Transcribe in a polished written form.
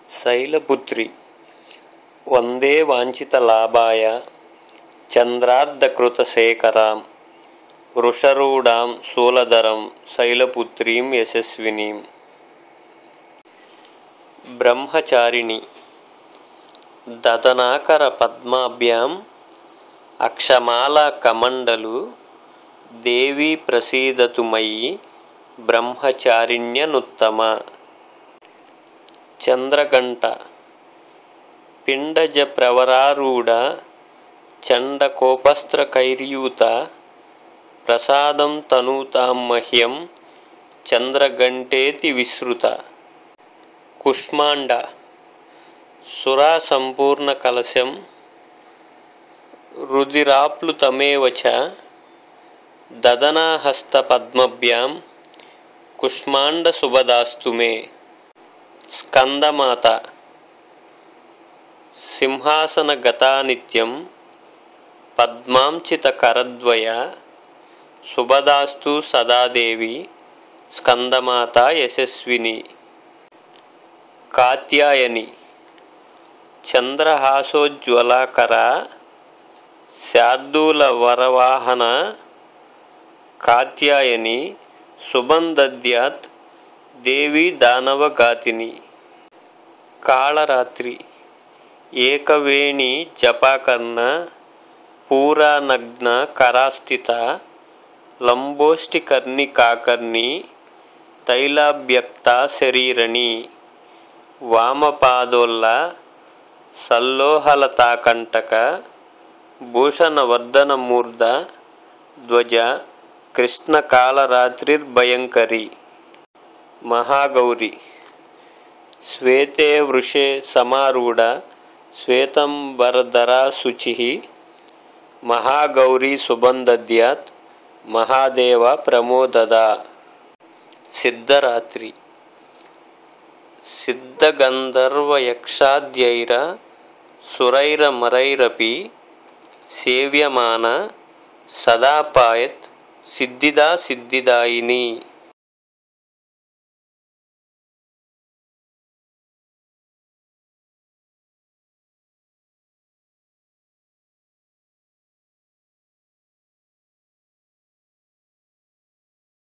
శైలపుత్రి వందే వాంఛితలాభాయ చంద్రార్ధకృతశేఖరాం వృషరూఢాం శూలధరం శైలపుత్రీం యశస్వినీం. బ్రహ్మచారిణి దదనాకర పద్మాభ్యాం అక్షమాలా కమండలు దేవీ ప్రసీదతు మయి బ్రహ్మచారిణ్యనుత్తమ. చంద్రఘంట పిండజ ప్రవరారూఢ చండకోపస్త్రకైర్యూత ప్రసాదం తనూతాం మహ్యం చంద్రఘంటేతి విశ్రుత. కుష్మాండ సురా సంపూర్ణ కలశం రుధిరాప్లుతమేవ చ దదనాహస్త పద్మభ్యాం కుష్మాండ శుభదాస్తు మే. స్కందమాత సింహాసనగతా నిత్యం పద్మాంచిత కరద్వయ శుభదాస్తు సదాదేవి స్కందమాత యశస్విని. కాత్యాయని చంద్రహాసోజ్వలాకరా శార్దూల వరవాహన కాత్యాయని శుభం దద్యాత్ దేవి దానవఘాతిని. కాళరాత్రి ఏకవేణి జపాకర్ణ పూరానగ్న కరాస్థిత లంబోష్టికర్ణికాకర్ణి తైలాభ్యక్త శరీరణి. వామపాదోల్ల సల్లోహలతాకంటక భూషణవర్ధనమూర్ధ ధ్వజ కృష్ణ కాళరాత్రిర్భయంకరి. మహాగౌరి శ్వేతే వృషే సమారూఢ శ్వేతంబరధరా శుచిః మహాగౌరీ శుభం దద్యాత్ మహాదేవ ప్రమోదదా. సిద్ధరాత్రి సిద్ధగంధర్వయక్షాద్యైర సురైరమరైరపి సేవ్యమాన సదాపాయత్ సిద్ధిదా సిద్ధిదాయిని.